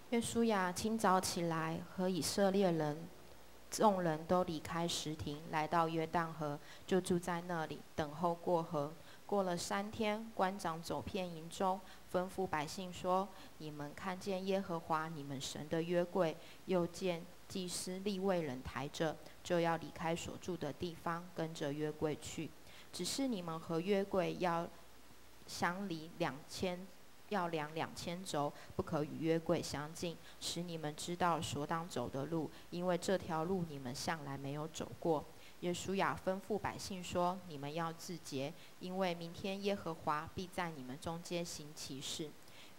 约书亚清早起来，和以色列人众人都离开石亭，来到约旦河，就住在那里，等候过河。过了3天，官长走遍营中，吩咐百姓说：你们看见耶和华你们神的约柜，又见祭司利未人抬着，就要离开所住的地方，跟着约柜去。只是你们和约柜要相离量2000肘，不可与约柜相近，使你们知道所当走的路，因为这条路你们向来没有走过。约书亚吩咐百姓说：你们要自洁，因为明天耶和华必在你们中间行奇事。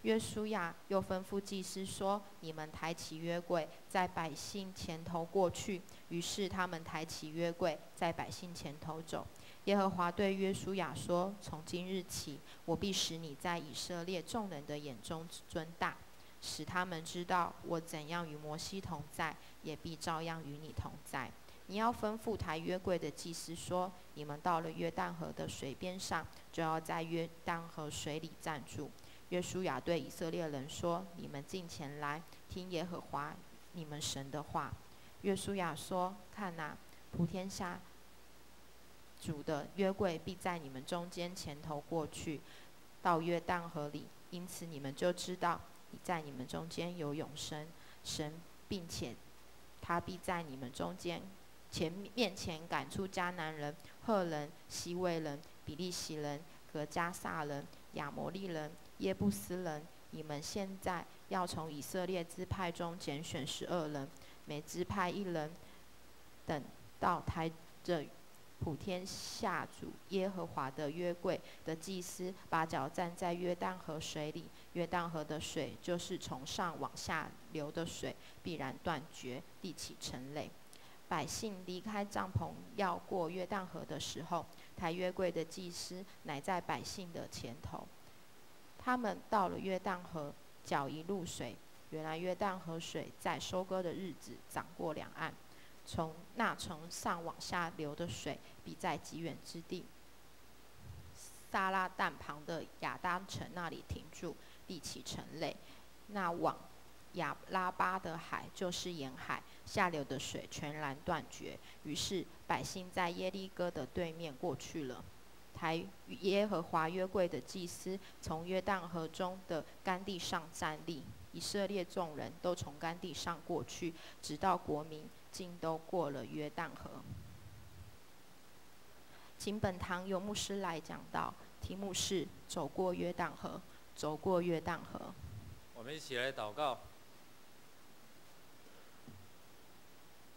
约书亚又吩咐祭司说：你们抬起约柜，在百姓前头过去。于是他们抬起约柜，在百姓前头走。耶和华对约书亚说：从今日起，我必使你在以色列众人的眼中尊大，使他们知道我怎样与摩西同在，也必照样与你同在。你要吩咐抬约柜的祭司说：你们到了约旦河的水边上，就要在约旦河水里站住。约书亚对以色列人说：你们近前来，听耶和华你们神的话。约书亚说：看哪，普天下主的约柜必在你们中间前头过去，到约旦河里，因此你们就知道在你们中间有永生神，并且他必在你们中间面前赶出迦南人、赫人、西魏人、比利洗人、革迦撒人、亚摩利人、耶布斯人。你们现在要从以色列支派中拣选12人，每支派1人，等到抬着普天下主耶和华的约柜的祭司把脚站在约旦河水里，约旦河的水就是从上往下流的水，必然断绝，地起成垒。百姓离开帐篷要过约旦河的时候，抬约柜的祭司乃在百姓的前头。他们到了约旦河，脚一入水，原来约旦河水在收割的日子涨过两岸，从上往下流的水，必在极远之地撒拉旦旁的亚当城那里停住，地起成垒。那往亚拉巴的海就是沿海，下流的水全然断绝。于是百姓在耶利哥的对面过去了。抬耶和华约柜的祭司从约旦河中的干地上站立，以色列众人都从干地上过去，直到国民尽都过了约旦河。请本堂由牧师来讲道，题目是走过约旦河，走过约旦河。我们一起来祷告。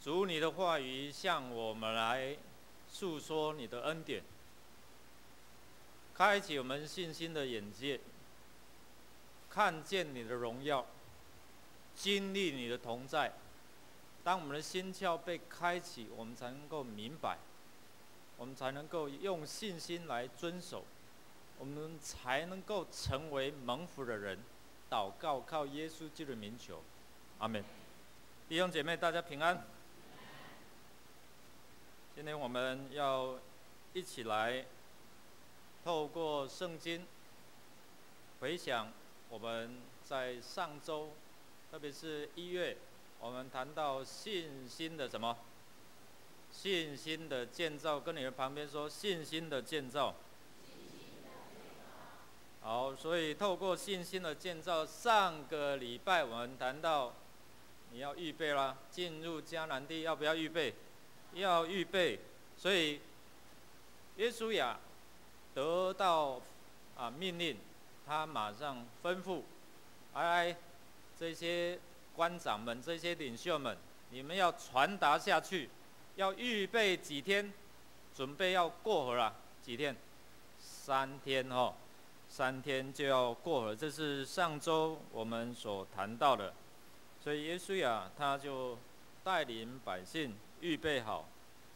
主，你的话语向我们来诉说你的恩典，开启我们信心的眼界，看见你的荣耀，经历你的同在。当我们的心窍被开启，我们才能够明白，我们才能够用信心来遵守，我们才能够成为蒙福的人。祷告靠耶稣基督的名求，阿们。弟兄姐妹，大家平安。今天我们要一起来透过圣经回想我们在上周，特别是1月，我们谈到信心的什么？信心的建造。跟你的旁边说，信心的建造。好，所以透过信心的建造，上个礼拜我们谈到你要预备啦，进入迦南地要不要预备？要预备。所以约书亚得到命令，他马上吩咐来这些官长们、这些领袖们，你们要传达下去，要预备几天，准备要过河了。几天？3天哦，3天就要过河。这是上周我们所谈到的。所以约书亚他就带领百姓预备好，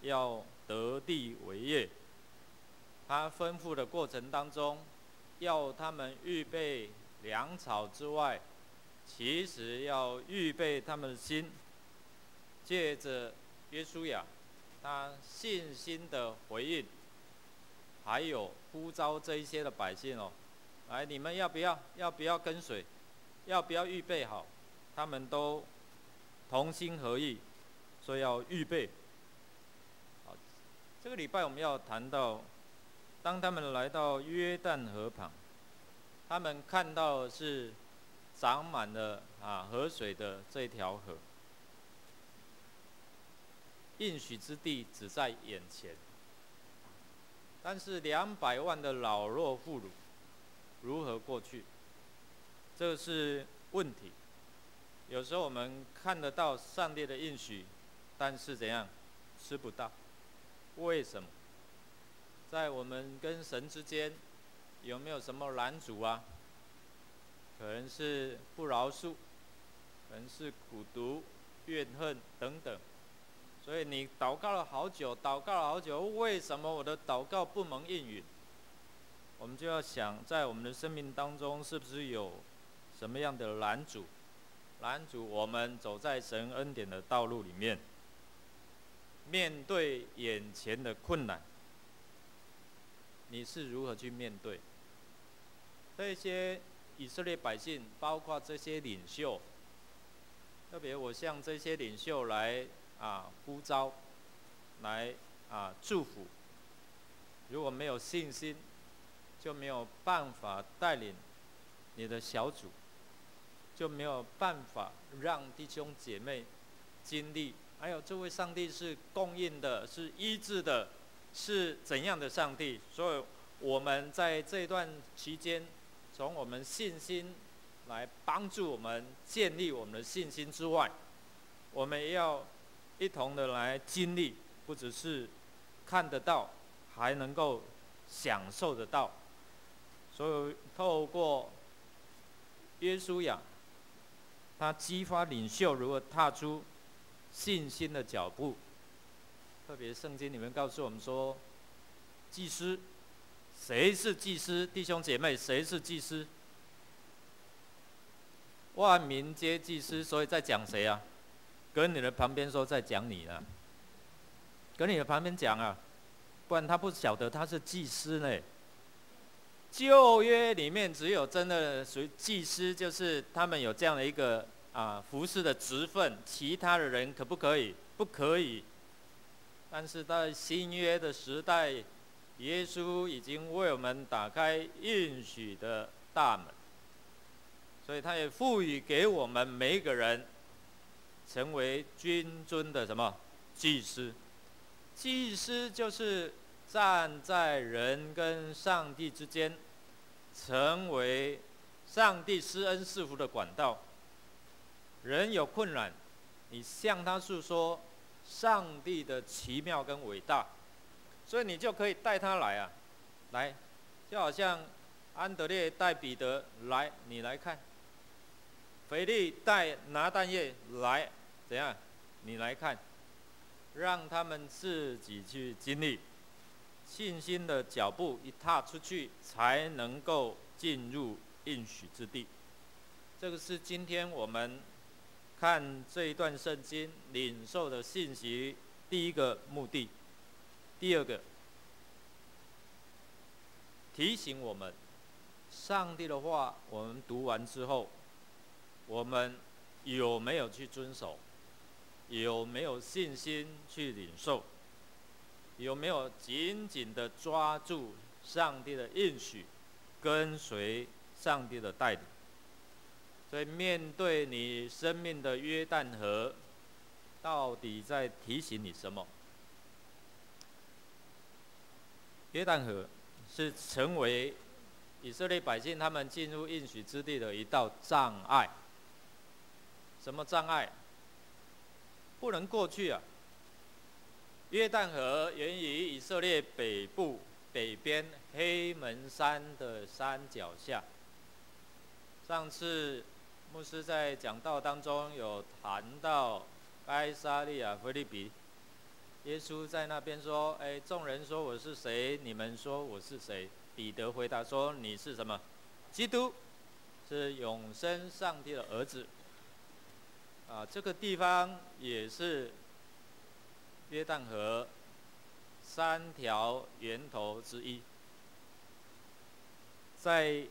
要得地为业。他吩咐的过程当中，要他们预备粮草之外，其实要预备他们的心。借着约书亚他信心的回应，还有呼召这一些的百姓来，你们要不要跟随？要不要预备好？他们都同心合意，所以要预备。好，这个礼拜我们要谈到，当他们来到约旦河旁，他们看到的是长满了河水的这一条河，应许之地只在眼前，但是200万的老弱妇孺如何过去？这是问题。有时候我们看得到上帝的应许，但是怎样吃不到？为什么？在我们跟神之间有没有什么拦阻啊？可能是不饶恕，可能是苦毒、怨恨等等。所以你祷告了好久，为什么我的祷告不蒙应允？我们就要想，在我们的生命当中，是不是有什么样的拦阻我们走在神恩典的道路里面？面对眼前的困难，你是如何去面对？这些以色列百姓，包括这些领袖，特别我向这些领袖来呼召，来祝福。如果没有信心，就没有办法带领你的小组，就没有办法让弟兄姐妹经历。还有这位上帝是供应的，是医治的，是怎样的上帝？所以我们在这段期间，从我们信心来帮助我们建立我们的信心之外，我们也要一同的来经历，不只是看得到，还能够享受得到。所以透过约书亚，他激发领袖如何踏出信心的脚步。特别圣经里面告诉我们说，祭司，谁是祭司？弟兄姐妹，谁是祭司？万民皆祭司，所以在讲谁啊？跟你的旁边说，在讲你啊，跟你的旁边讲啊，不然他不晓得他是祭司呢。旧约里面只有真的属于祭司，就是他们有这样的一个服侍的职分，其他的人可不可以？不可以。但是在新约的时代，耶稣已经为我们打开应许的大门，所以他也赋予给我们每一个人成为君尊的什么祭司？祭司就是站在人跟上帝之间，成为上帝施恩赐福的管道。人有困难，你向他诉说上帝的奇妙跟伟大，所以你就可以带他来来，就好像安德烈带彼得来，你来看；腓力带拿但业来，怎样？你来看，让他们自己去经历。信心的脚步一踏出去，才能够进入应许之地。这个是今天我们看这一段圣经领受的信息第一个目的。第二个，提醒我们，上帝的话我们读完之后，我们有没有去遵守？有没有信心去领受？有没有紧紧地抓住上帝的应许，跟随上帝的带领？所以面对你生命的约旦河，到底在提醒你什么？约旦河是成为以色列百姓他们进入应许之地的一道障碍。什么障碍？不能过去啊！约旦河源于以色列北部北边黑门山的山脚下。上次牧师在讲道当中有谈到该撒利亚腓立比，耶稣在那边说：“众人说我是谁？你们说我是谁？”彼得回答说：“你是什么？基督，是永生上帝的儿子。”这个地方也是约旦河3条源头之一。在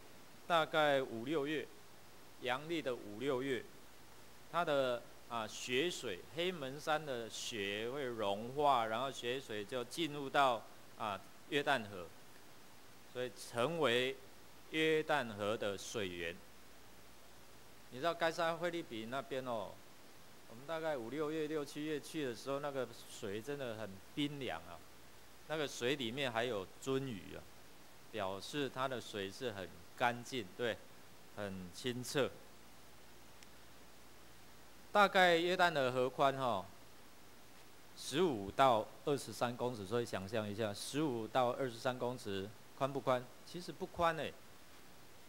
大概5、6月，阳历的5、6月，它的雪水，黑门山的雪会融化，然后雪水就进入到约旦河，所以成为约旦河的水源。你知道该沙菲利比那边哦，我们大概5、6月、6、7月去的时候，那个水真的很冰凉啊，那个水里面还有鳟鱼啊，表示它的水是很干净，对，很清澈。大概约旦的河宽15到23公尺，所以想象一下，15到23公尺宽不宽？其实不宽诶。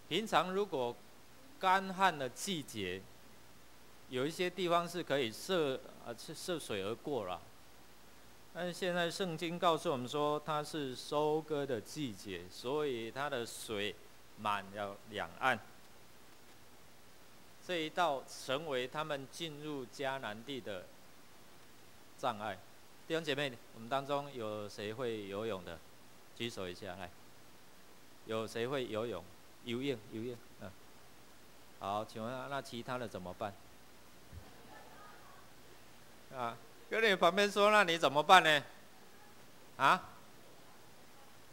平常如果干旱的季节，有一些地方是可以涉水而过啦。但是现在圣经告诉我们说，它是收割的季节，所以它的水满了两岸。这一道成为他们进入迦南地的障碍。弟兄姐妹，我们当中有谁会游泳的？举手一下来。有谁会游泳？游泳，好，请问那其他的怎么办？跟你旁边说，那你怎么办呢？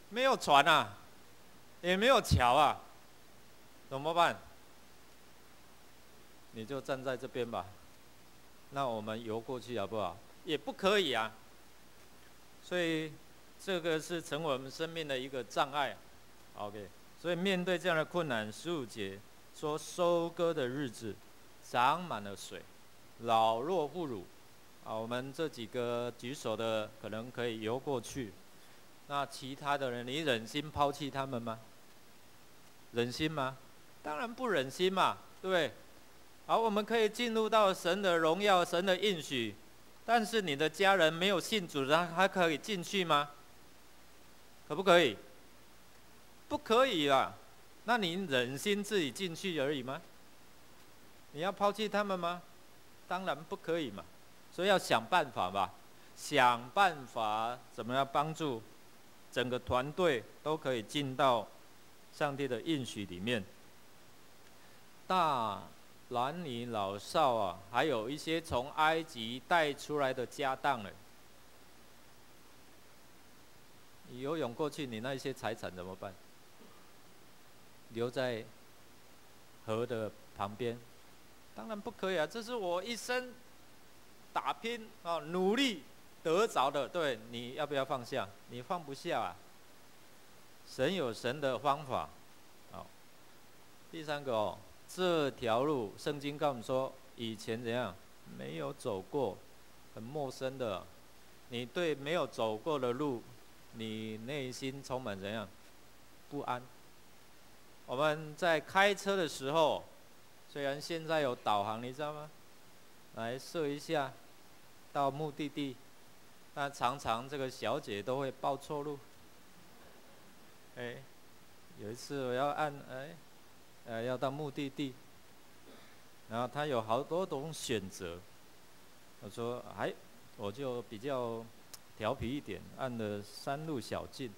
没有船啊，也没有桥啊，怎么办？你就站在这边吧，那我们游过去好不好？也不可以啊。所以这个是成为我们生命的一个障碍。OK， 所以面对这样的困难，15节说收割的日子，长满了水，老弱妇孺。我们这几个举手的可能可以游过去。那其他的人，你忍心抛弃他们吗？忍心吗？当然不忍心嘛，对不对？好，我们可以进入到神的荣耀、神的应许，但是你的家人没有信主，他可以进去吗？可不可以？不可以啦。那你忍心自己进去而已吗？你要抛弃他们吗？当然不可以嘛。所以要想办法吧，想办法怎么样帮助整个团队都可以进到上帝的应许里面。大男女老少还有一些从埃及带出来的家当呢。你游泳过去，你那些财产怎么办？留在河的旁边？当然不可以啊！这是我一生打拼努力得着的，对，你要不要放下？你放不下啊！神有神的方法。第三个这条路，圣经告诉我们说，以前怎样没有走过，很陌生的。你对没有走过的路，你内心充满怎样不安？我们在开车的时候，虽然现在有导航，你知道吗？来设一下到目的地，但常常这个小姐都会报错路。有一次我要按要到目的地，然后他有好多种选择。我说我就比较调皮一点，按了山路小径。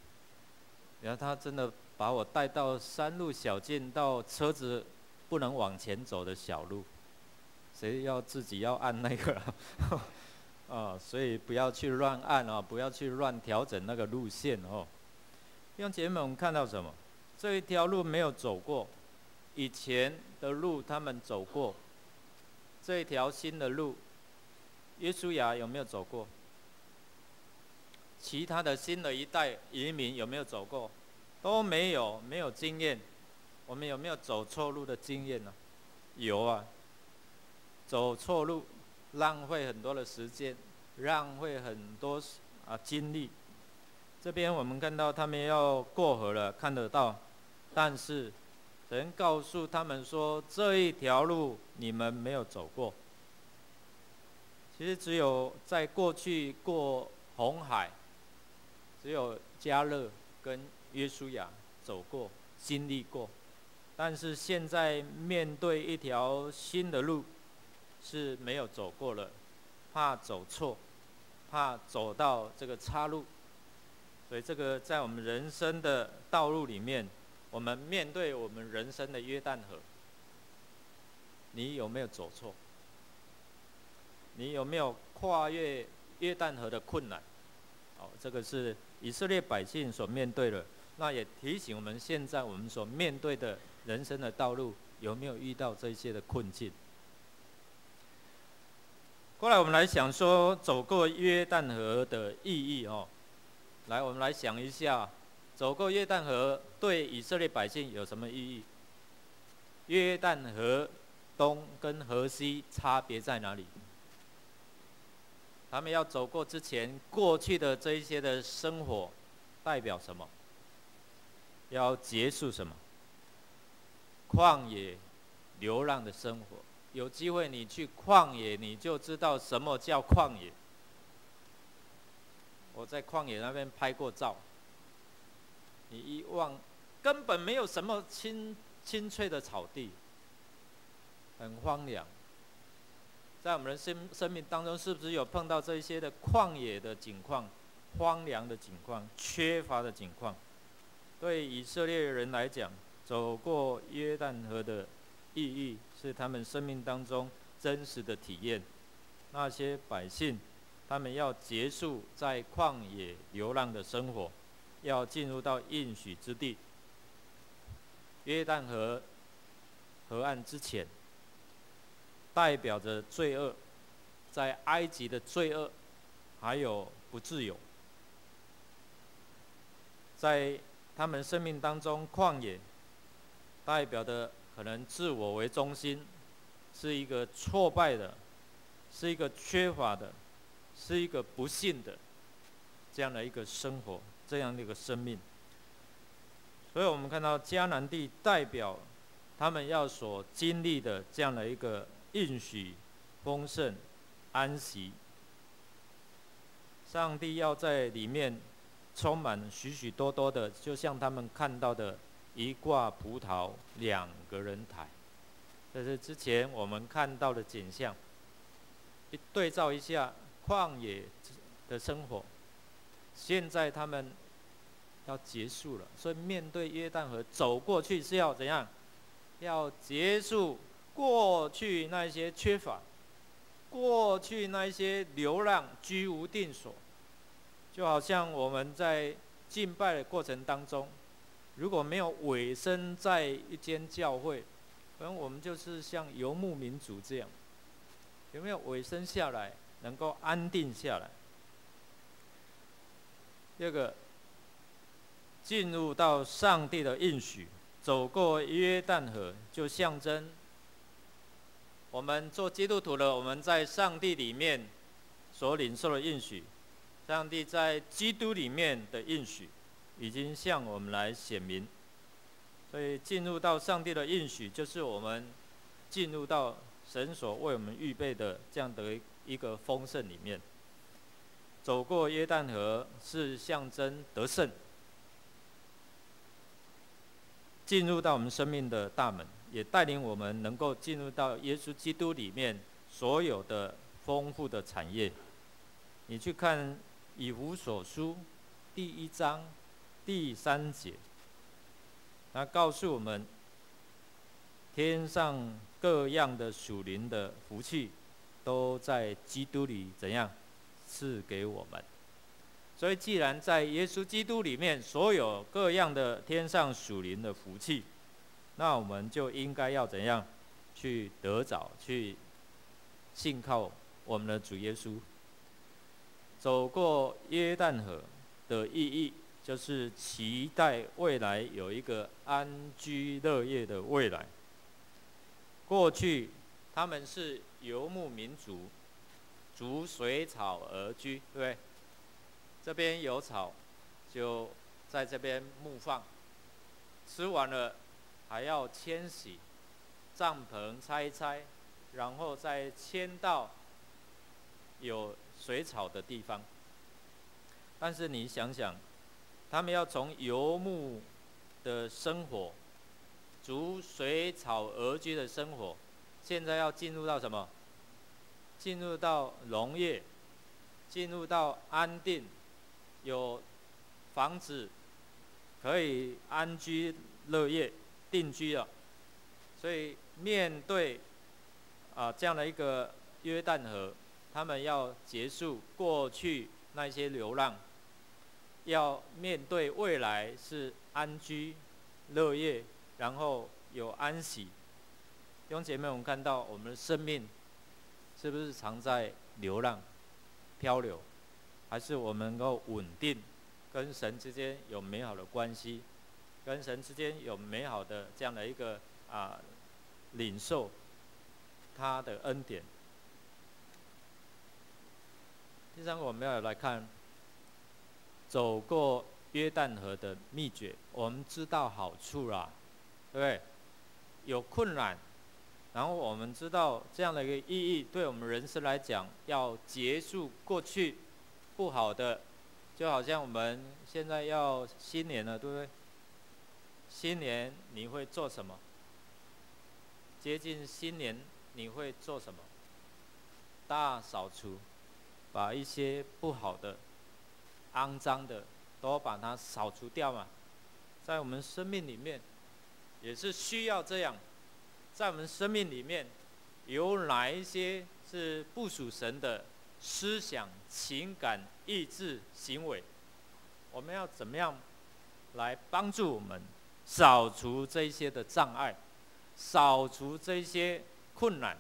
然后他真的把我带到山路小径，到车子不能往前走的小路。谁要自己要按那个所以不要去乱按不要去乱调整那个路线弟兄姐妹，我们看到什么？这一条路没有走过，以前的路他们走过，这一条新的路，约书亚有没有走过？其他的新的一代移民有没有走过？都没有，没有经验。我们有没有走错路的经验呢？有啊。走错路，浪费很多的时间，浪费很多精力。这边我们看到他们要过河了，看得到，但是神告诉他们说，这一条路你们没有走过。其实只有在过去过红海，只有迦勒跟约书亚走过，经历过，但是现在面对一条新的路，是没有走过了，怕走错，怕走到这个岔路。所以这个在我们人生的道路里面，我们面对我们人生的约旦河，你有没有走错？你有没有跨越约旦河的困难？这个是以色列百姓所面对的，那也提醒我们现在我们所面对的人生的道路，有没有遇到这些的困境？过来我们来想说走过约旦河的意义来，我们来想一下，走过约旦河对以色列百姓有什么意义？约旦河东跟河西差别在哪里？他们要走过之前过去的这一些的生活，代表什么？要结束什么？旷野流浪的生活。有机会你去旷野，你就知道什么叫旷野。我在旷野那边拍过照，你一望根本没有什么青翠的草地，很荒凉。在我们的生命当中，是不是有碰到这一些的旷野的景况、荒凉的景况、缺乏的景况？对以色列人来讲，走过约旦河的意义是他们生命当中真实的体验。那些百姓，他们要结束在旷野流浪的生活，要进入到应许之地。约旦河河岸之前，代表着罪恶，在埃及的罪恶，还有不自由。在他们生命当中，旷野代表的可能自我为中心，是一个挫败的，是一个缺乏的，是一个不幸的这样的一个生活，这样的一个生命。所以我们看到迦南地代表他们要所经历的这样的一个应许、丰盛、安息。上帝要在里面充满许许多多的，就像他们看到的一挂葡萄两个人抬，这是之前我们看到的景象。一对照一下旷野的生活，现在他们要结束了，所以面对约旦河走过去是要怎样？要结束过去那些缺乏，过去那些流浪居无定所。就好像我们在敬拜的过程当中，如果没有委身在一间教会，可能我们就是像游牧民族这样，有没有委身下来，能够安定下来？第二个，进入到上帝的应许，走过约旦河，就象征我们做基督徒的，我们在上帝里面所领受的应许。上帝在基督里面的应许已经向我们来显明，所以进入到上帝的应许，就是我们进入到神所为我们预备的这样的一个丰盛里面。走过约旦河是象征得胜，进入到我们生命的大门，也带领我们能够进入到耶稣基督里面所有的丰富的产业。你去看以弗所书第1章第3节，他告诉我们，天上各样的属灵的福气，都在基督里怎样赐给我们。所以既然在耶稣基督里面，所有各样的天上属灵的福气，那我们就应该要怎样去得着，去信靠我们的主耶稣。走过约旦河的意义，就是期待未来有一个安居乐业的未来。过去他们是游牧民族，逐水草而居，对不对？这边有草，就在这边牧放，吃完了还要迁徙，帐篷拆一拆，然后再迁到有水草的地方。但是你想想，他们要从游牧的生活，逐水草而居的生活，现在要进入到什么？进入到农业，进入到安定，有房子可以安居乐业定居了。所以面对这样的一个约旦河，他们要结束过去那些流浪，要面对未来是安居乐业，然后有安息。弟兄姐妹，我们看到我们的生命是不是常在流浪、漂流，还是我们能够稳定，跟神之间有美好的关系，跟神之间有美好的这样的一个领受他的恩典。第三个，我们要来看走过约旦河的秘诀。我们知道好处啦，对不对？有困难，然后我们知道这样的一个意义，对我们人生来讲，要结束过去不好的，就好像我们现在要新年了，对不对？新年你会做什么？接近新年你会做什么？大扫除，把一些不好的、肮脏的都把它扫除掉嘛。在我们生命里面也是需要这样，在我们生命里面有哪一些是不属神的思想、情感、意志、行为，我们要怎么样来帮助我们扫除这一些的障碍，扫除这些困难，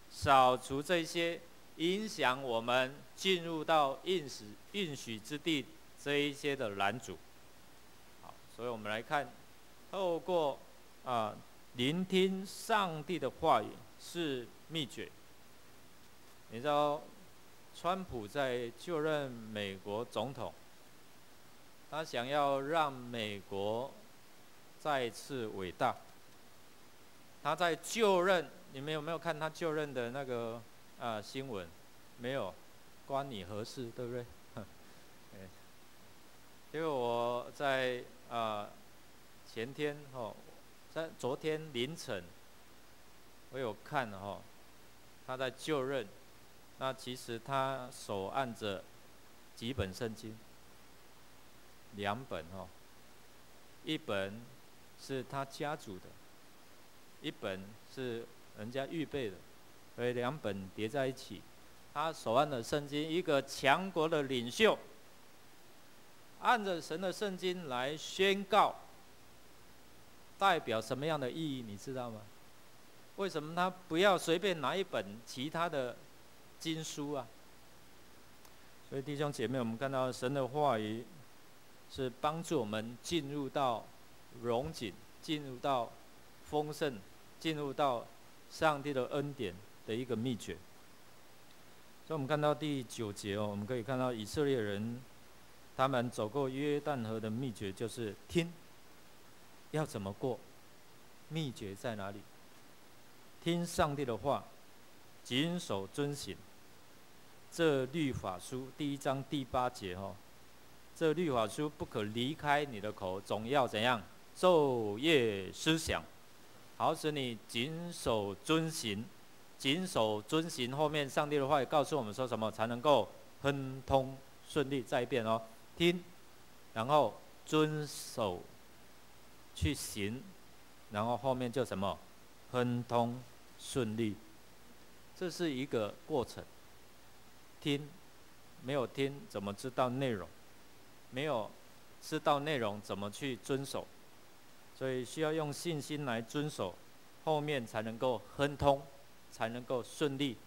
扫除这些影响我们进入到应许之地这一些的拦阻。好，所以我们来看，透过聆听上帝的话语是秘诀。你知道，川普在就任美国总统，他想要让美国再次伟大。他在就任，你们有没有看他就任的那个新闻？没有，关你何事，对不对？因为我在前天在昨天凌晨，我有看他在就任，那其实他手按着几本圣经，2本一本是他家族的，一本是人家预备的，所以2本叠在一起。他手按的圣经，一个强国的领袖，按着神的圣经来宣告，代表什么样的意义？你知道吗？为什么他不要随便拿一本其他的经书啊？所以弟兄姐妹，我们看到神的话语是帮助我们进入到荣景，进入到丰盛，进入到上帝的恩典的一个秘诀。所以我们看到第9节我们可以看到以色列人他们走过约旦河的秘诀就是听，要怎么过？秘诀在哪里？听上帝的话，谨守遵行。这律法书第1章第8节这律法书不可离开你的口，总要怎样？昼夜思想，好使你谨守遵行。谨守遵行后面上帝的话也告诉我们说什么才能够亨通顺利。再一遍听，然后遵守去行，然后后面就什么亨通顺利。这是一个过程。听，没有听怎么知道内容？没有知道内容怎么去遵守？所以需要用信心来遵守，后面才能够亨通，才能够顺利。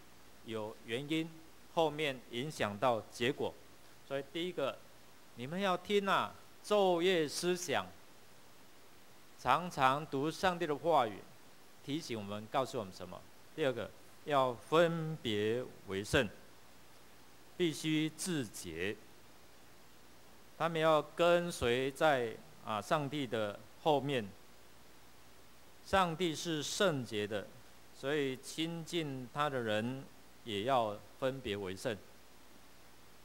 有原因，后面影响到结果。所以第一个，你们要听昼夜思想，常常读上帝的话语，提醒我们，告诉我们什么？第二个，要分别为圣，必须自洁。他们要跟随在上帝的后面。上帝是圣洁的，所以亲近他的人也要分别为圣。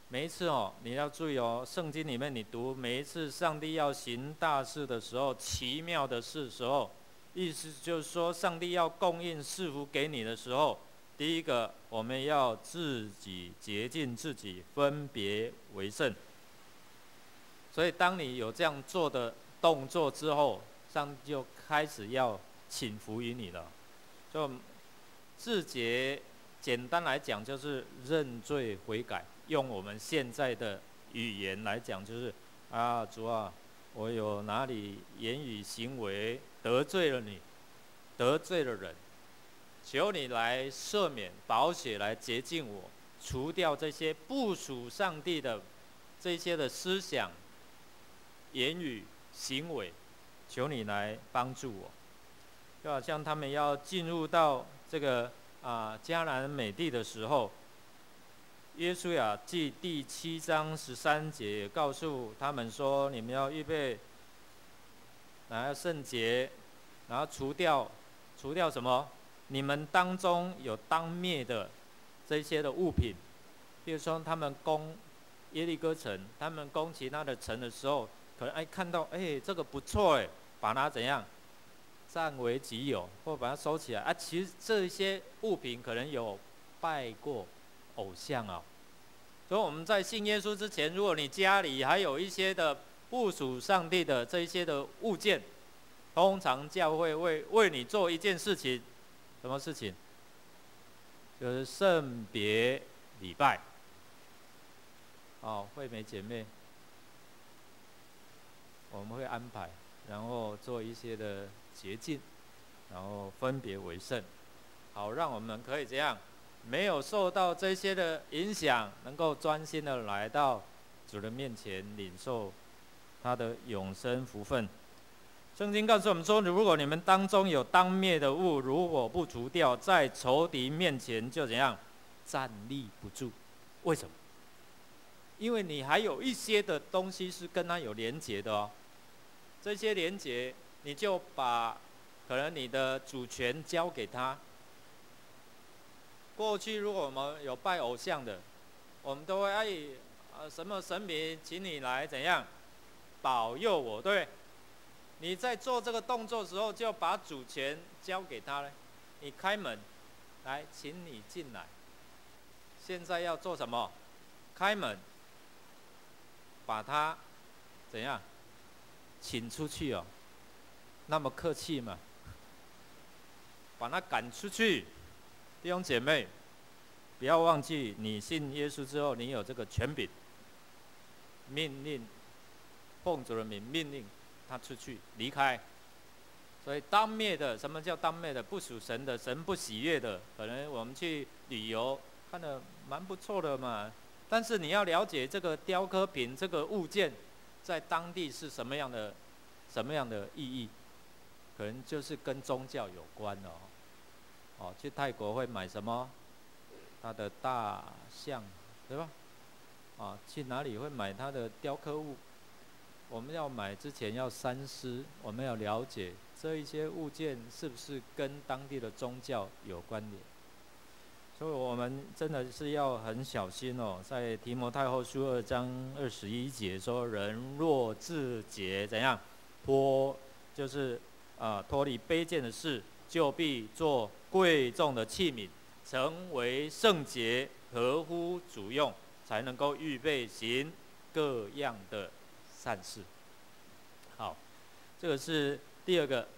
每一次你要注意圣经里面你读每一次上帝要行大事的时候，奇妙的事的时候，意思就是说上帝要供应赐福给你的时候，第一个我们要自己洁净自己，分别为圣。所以当你有这样做的动作之后，上帝就开始要倾福于你了。就自洁简单来讲就是认罪悔改。用我们现在的语言来讲，就是啊，主啊，我有哪里言语行为得罪了你，得罪了人，求你来赦免，宝血来洁净我，除掉这些不属上帝的这些的思想、言语、行为，求你来帮助我。就好像他们要进入到这个迦南美地的时候，约书亚记第7章13节也告诉他们说：你们要预备，然后圣洁，然后除掉什么？你们当中有当灭的这些的物品，比如说他们攻耶利哥城，他们攻其他的城的时候，可能看到这个不错把它怎样占为己有，或把它收起来其实这些物品可能有拜过偶像所以我们在信耶稣之前，如果你家里还有一些的不属上帝的这一些的物件，通常教会为你做一件事情，什么事情？就是圣别礼拜。惠美姐妹，我们会安排，然后做一些的洁净，然后分别为圣，好让我们可以这样，没有受到这些的影响，能够专心的来到主的面前，领受他的永生福分。圣经告诉我们说，如果你们当中有当灭的物，如果不除掉，在仇敌面前就怎样站立不住。为什么？因为你还有一些的东西是跟他有连结的这些连结你就把可能你的主权交给他。过去如果我们有拜偶像的，我们都会什么神明，请你来怎样保佑我，对不对？你在做这个动作的时候，就把主权交给他了。你开门，来，请你进来。现在要做什么？开门，把他怎样请出去那么客气嘛？把他赶出去。弟兄姐妹，不要忘记，你信耶稣之后，你有这个权柄，命令，奉主的名命令他出去离开。所以当灭的，什么叫当灭的？不属神的，神不喜悦的。可能我们去旅游，看得蛮不错的嘛，但是你要了解这个雕刻品这个物件，在当地是什么样的意义，可能就是跟宗教有关的去泰国会买什么？他的大象，对吧？去哪里会买他的雕刻物？我们要买之前要三思，我们要了解这一些物件是不是跟当地的宗教有关联。所以我们真的是要很小心在提摩太后书2章21节说：人若自洁，怎样脱离卑贱的事，就必做贵重的器皿，成为圣洁，合乎主用，才能够预备行各样的善事。好，这个是第二个，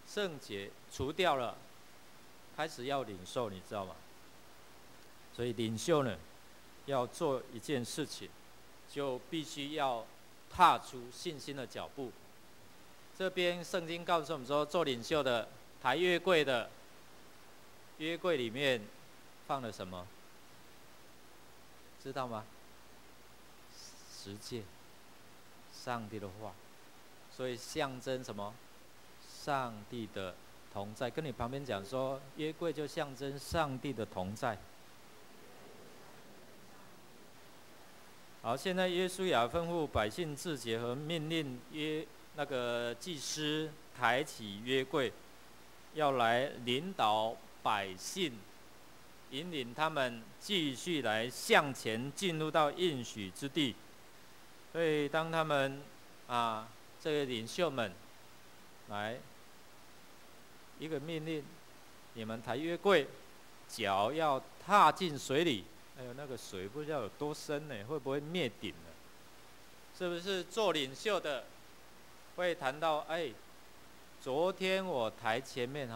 圣洁除掉了，开始要领受，你知道吗？所以领袖呢，要做一件事情，就必须要踏出信心的脚步。这边圣经告诉我们说，做领袖的抬约柜的，约柜里面放了什么？知道吗？十诫，上帝的话，所以象征什么？上帝的同在。跟你旁边讲说，约柜就象征上帝的同在。好，现在约书亚吩咐百姓自洁和命令那个祭司抬起约柜，要来领导百姓，引领他们继续来向前进入到应许之地。所以当他们这个领袖们来一个命令，你们抬约柜，脚要踏进水里。那个水不知道有多深呢？会不会灭顶了？是不是做领袖的会谈到昨天我抬前面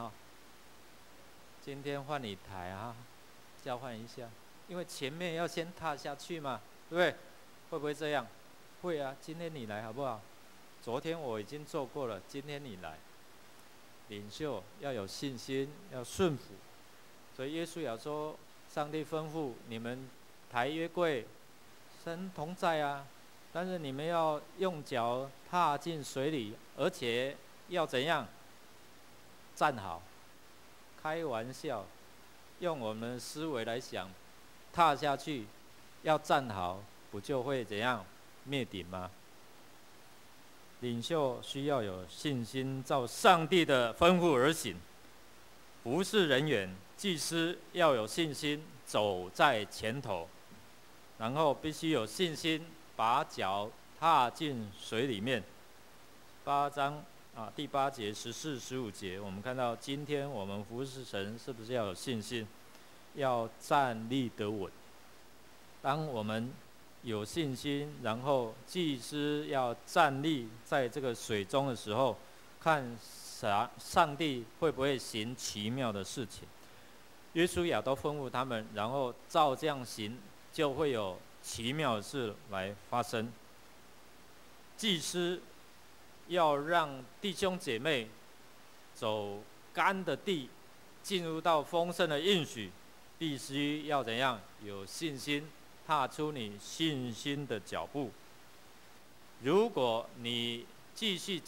今天换你抬交换一下，因为前面要先踏下去嘛，对不对？会不会这样？会啊，今天你来好不好？昨天我已经做过了，今天你来。领袖要有信心，要顺服。所以耶稣也说，上帝吩咐你们抬约柜，神同在啊，但是你们要用脚踏进水里，而且要怎样？站好。开玩笑，用我们的思维来想，踏下去要站好，不就会怎样灭顶吗？领袖需要有信心，照上帝的吩咐而行。服事人员、祭司要有信心，走在前头，然后必须有信心，把脚踏进水里面。8章第8节、14、15节，我们看到今天我们服事神是不是要有信心，要站立得稳？当我们有信心，然后祭司要站立在这个水中的时候，看上帝会不会行奇妙的事情。约书亚都吩咐他们，然后照这样行，就会有奇妙的事来发生。祭司要让弟兄姐妹走干的地，进入到丰盛的应许，必须要怎样？有信心，踏出你信心的脚步。如果你继续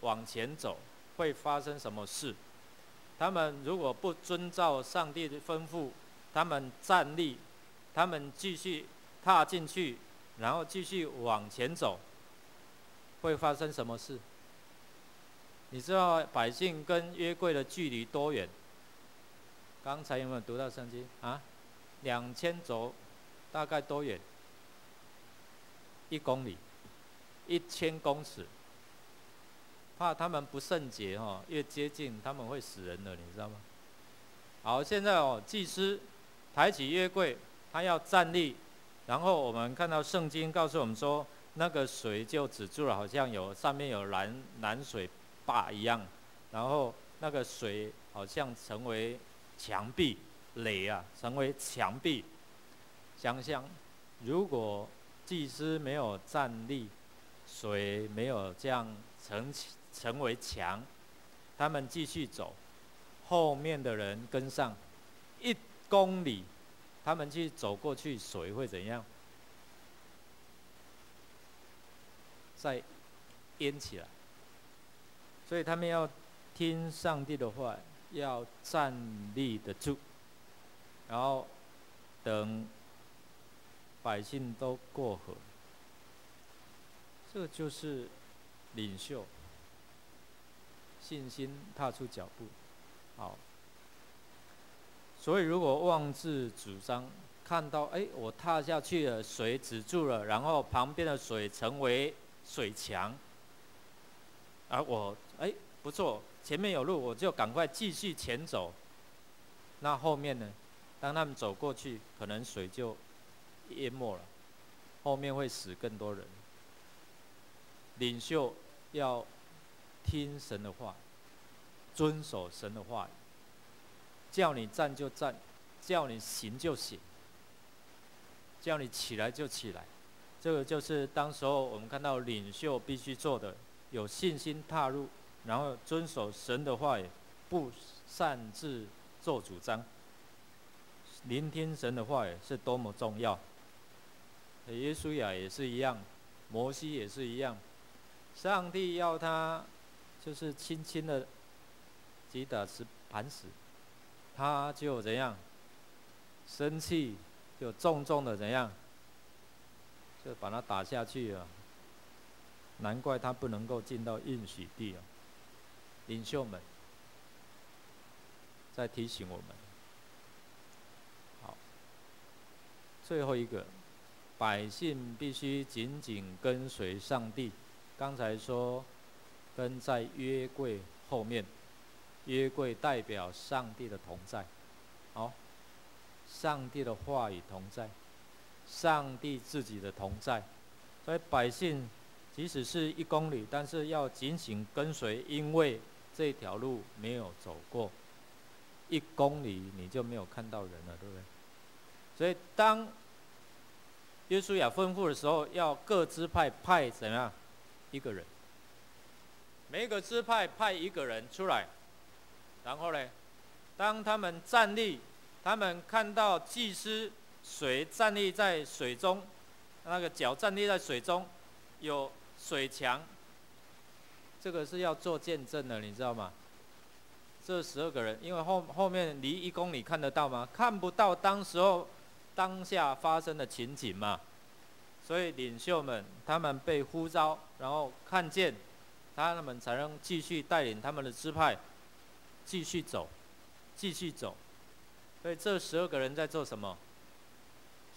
往前走，会发生什么事？他们如果不遵照上帝的吩咐，他们站立，他们继续踏进去，然后继续往前走，会发生什么事？你知道百姓跟约柜的距离多远？刚才有没有读到圣经啊？2000肘，大概多远？1公里，1000公尺。怕他们不圣洁越接近他们会死人的，你知道吗？好，现在祭司抬起约柜，他要站立，然后我们看到圣经告诉我们说，那个水就止住了，好像上面有拦水坝一样，然后那个水好像成为墙壁垒成为墙壁。想想，如果祭司没有站立，水没有这样成为墙，他们继续走，后面的人跟上1公里，他们去走过去，水会怎样？再淹起来。所以他们要听上帝的话，要站立得住，然后等百姓都过河。这就是领袖信心踏出脚步。好，所以如果妄自主张，看到我踏下去了，水止住了，然后旁边的水成为水墙，我不错，前面有路，我就赶快继续前走。那后面呢？当他们走过去，可能水就淹没了，后面会死更多人。领袖要听神的话，遵守神的话语，叫你站就站，叫你行就行，叫你起来就起来。这个就是当时候我们看到领袖必须做的，有信心踏入，然后遵守神的话语，不擅自做主张。聆听神的话语是多么重要。耶稣也是一样，摩西也是一样。上帝要他就是轻轻的击打石磐石，他就怎样生气，就重重的怎样，就把他打下去了。难怪他不能够进到应许地了。领袖们在提醒我们。好，最后一个，百姓必须紧紧跟随上帝。刚才说跟在约柜后面，约柜代表上帝的同在。好，上帝的话语同在，上帝自己的同在。所以百姓即使是1公里，但是要紧紧跟随，因为这条路没有走过。1公里你就没有看到人了，对不对？所以当约书亚吩咐的时候，要各支派派怎么样1个人，每一个支派派1个人出来，然后呢，当他们站立，他们看到祭司水站立在水中，那个脚站立在水中，有水墙，这个是要做见证的，你知道吗？这12个人，因为后面离1公里看得到吗？看不到当下发生的情景嘛。所以领袖们他们被呼召，然后看见，他们才能继续带领他们的支派继续走。所以这12个人在做什么？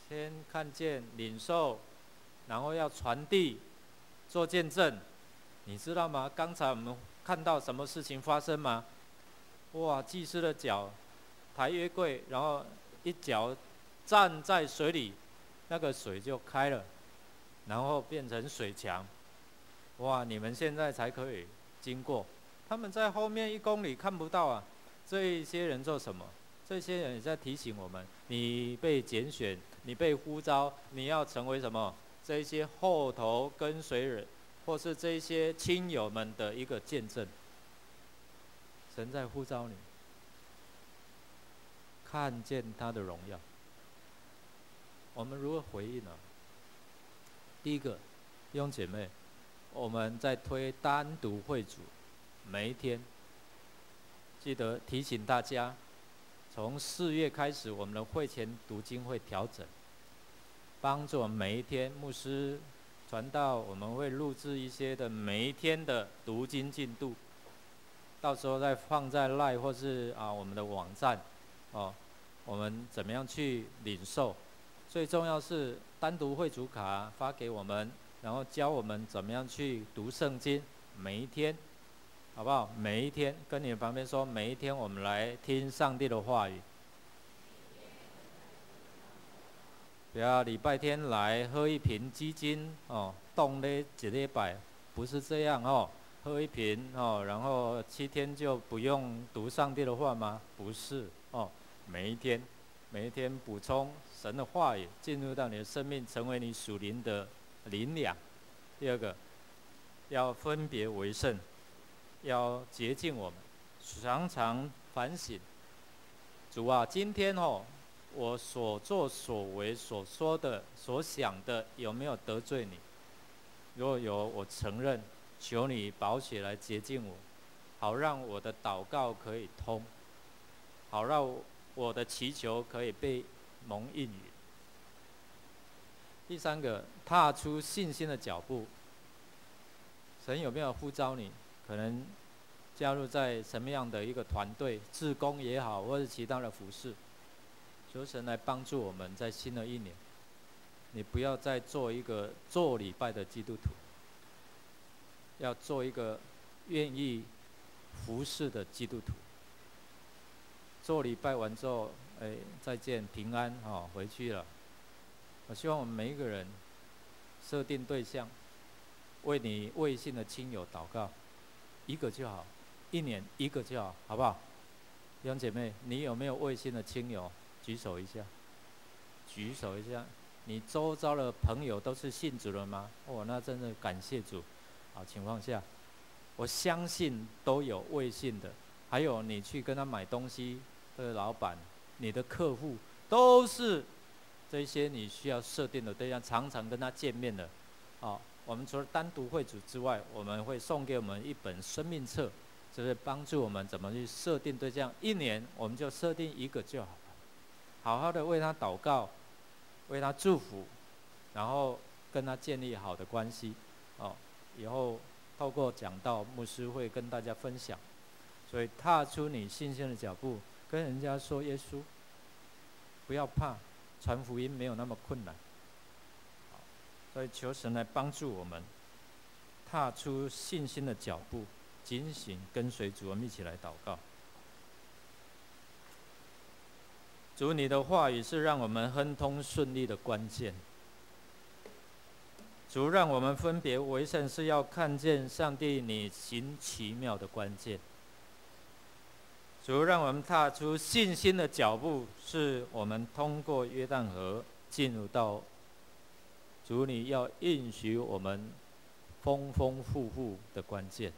先看见领受，然后要传递，做见证。你知道吗？刚才我们看到什么事情发生吗？哇！祭司的脚抬约柜，然后一脚站在水里，那个水就开了，然后变成水墙。哇！你们现在才可以经过，他们在后面1公里看不到啊。这一些人做什么？这些人也在提醒我们：你被拣选，你被呼召，你要成为什么？这一些后头跟随人，或是这一些亲友们的一个见证。神在呼召你，看见他的荣耀。我们如何回应呢？第一个，弟兄姐妹，我们在推单独会主，每一天记得提醒大家，从4月开始，我们的会前读经会调整，帮助我们每一天牧师传道，我们会录制一些的每一天的读经进度。到时候再放在 LINE 或是我们的网站，我们怎么样去领受？最重要是单独会主卡发给我们，然后教我们怎么样去读圣经，每一天，好不好？每一天跟你旁边说，每一天我们来听上帝的话语。不要礼拜天来喝一瓶鸡精冻了1礼拜，不是这样喝一瓶然后7天就不用读上帝的话吗？不是每一天补充神的话语，进入到你的生命，成为你属灵的灵粮。第二个，要分别为圣，要洁净我们，常常反省。主啊，今天我所作所为所说的所想的有没有得罪你？如果有，我承认，求你宝血来洁净我，好让我的祷告可以通，好让我的祈求可以被蒙应允。第三个，踏出信心的脚步。神有没有呼召你？可能加入在什么样的一个团队，志工也好，或是其他的服事，求神来帮助我们在新的一年，你不要再做一个做礼拜的基督徒，要做一个愿意服侍的基督徒。做礼拜完之后，再见平安回去了。我希望我们每一个人设定对象，为你未信的亲友祷告，1个就好，1年1个就好，好不好？弟兄姐妹，你有没有未信的亲友？举手一下，举手一下。你周遭的朋友都是信主了吗？那真的感谢主。好情况下，我相信都有未信的，还有你去跟他买东西的老板，你的客户，都是这些你需要设定的对象，常常跟他见面的。我们除了单独会主之外，我们会送给我们一本生命册，就是帮助我们怎么去设定对象。1年我们就设定1个就好了，好好的为他祷告，为他祝福，然后跟他建立好的关系。以后透过讲道，牧师会跟大家分享。所以踏出你信心的脚步，跟人家说耶稣，不要怕，传福音没有那么困难。所以求神来帮助我们踏出信心的脚步，警醒跟随主。我们一起来祷告。主，你的话语是让我们亨通顺利的关键。主，让我们分别为圣，是要看见上帝你行奇妙的关键。主让我们踏出信心的脚步，是我们通过约旦河进入到主你要应许我们丰丰富富的关键。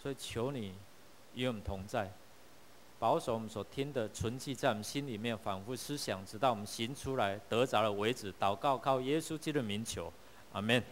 所以求你与我们同在，保守我们所听的存记在我们心里面，反复思想，直到我们行出来得着了为止。祷告靠耶稣基督的名求，阿们。